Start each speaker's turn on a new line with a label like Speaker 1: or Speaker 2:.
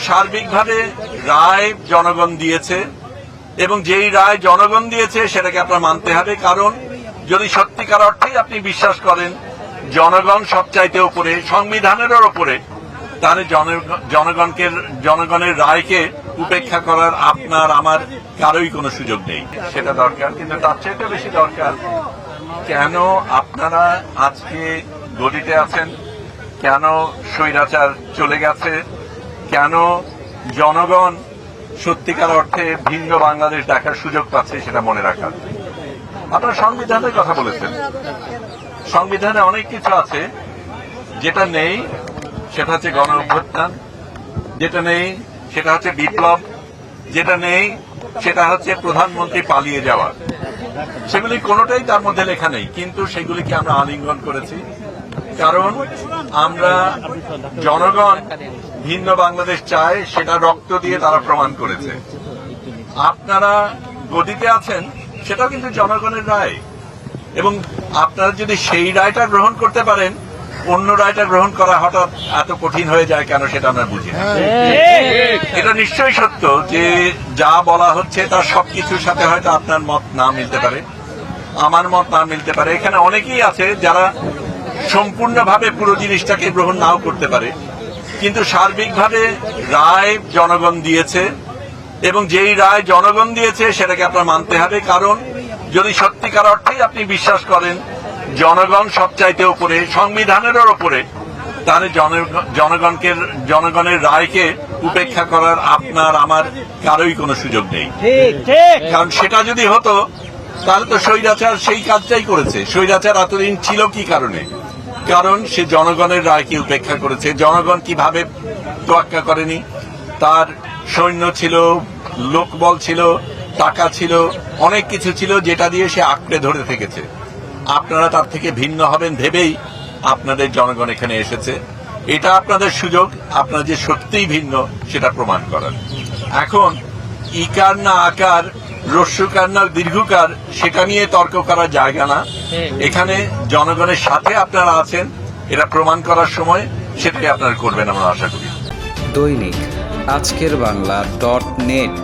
Speaker 1: সার্বিকভাবে রায় জনগণ দিয়েছে এবং যেই রায় জনগণ দিয়েছে সেটাকে আপনার মানতে হবে। কারণ যদি সত্যিকার অর্থেই আপনি বিশ্বাস করেন জনগণ সবচাইতে উপরে, সংবিধানেরও উপরে, তাহলে জনগণের রায়কে উপেক্ষা করার আপনার আমার কারোই কোনো সুযোগ নেই। সেটা দরকার, কিন্তু তার চাইতে বেশি দরকার কেন আপনারা আজকে গদিতে আছেন, কেন স্বৈরাচার চলে গেছে, কেন জনগণ সত্যিকার অর্থে ভিন্ন বাংলাদেশ দেখার সুযোগ পাচ্ছে সেটা মনে রাখার। আপনারা সংবিধানের কথা বলেছেন, সংবিধানে অনেক কিছু আছে, যেটা নেই সেটা হচ্ছে গণ অভ্যুত্থান, যেটা নেই সেটা হচ্ছে বিপ্লব, যেটা নেই সেটা হচ্ছে প্রধানমন্ত্রী পালিয়ে যাওয়া। সেগুলি কোনোটাই তার মধ্যে লেখা নেই, কিন্তু সেগুলিকে আমরা আলিঙ্গন করেছি কারণ আমরা জনগণ ভিন্ন বাংলাদেশ চায়, সেটা রক্ত দিয়ে তারা প্রমাণ করেছে। আপনারা গদিতে আছেন সেটাও কিন্তু জনগণের রায়, এবং আপনারা যদি সেই রায়টা গ্রহণ করতে পারেন, অন্য রায়টা গ্রহণ করা হঠাৎ এত কঠিন হয়ে যায় কেন সেটা আমরা বুঝি না। এটা নিশ্চয়ই সত্য যে যা বলা হচ্ছে তার সবকিছুর সাথে হয়তো আপনার মত না মিলতে পারে, আমার মত না মিলতে পারে। এখানে অনেকেই আছে যারা সম্পূর্ণভাবে পুরো জিনিসটাকে গ্রহণ নাও করতে পারে, কিন্তু সার্বিকভাবে রায় জনগণ দিয়েছে এবং যেই রায় জনগণ দিয়েছে সেটাকে আপনার মানতে হবে। কারণ যদি সত্যিকার অর্থেই আপনি বিশ্বাস করেন জনগণ সবচাইতে উপরে, সংবিধানেরও উপরে, তাহলে জনগণের রায়কে উপেক্ষা করার আপনার আমার কারোই কোনো সুযোগ নেই। কারণ সেটা যদি হতো তাহলে তো স্বৈরাচার সেই কাজটাই করেছে। স্বৈরাচার এতদিন ছিল কি কারণে? কারণ সে জনগণের রায়কে উপেক্ষা করেছে। জনগণ কিভাবে তোয়াক্কা করেনি? তার সৈন্য ছিল, লোকবল ছিল, টাকা ছিল, অনেক কিছু ছিল যেটা দিয়ে সে আঁকড়ে ধরে থেকেছে। আপনারা তার থেকে ভিন্ন হবেন ভেবেই আপনাদের জনগণ এখানে এসেছে। এটা আপনাদের সুযোগ, আপনারা যে সত্যিই ভিন্ন সেটা প্রমাণ করার। এখন ইকার না আকার, রস্যকার না দীর্ঘকার, সেটা নিয়ে তর্ক করার জায়গা না। এখানে জনগণের সাথে আপনারা আছেন, এটা প্রমাণ করার সময় সেটাই আপনারা করবেন আমরা আশা করি।
Speaker 2: দৈনিক আজকের বাংলা .net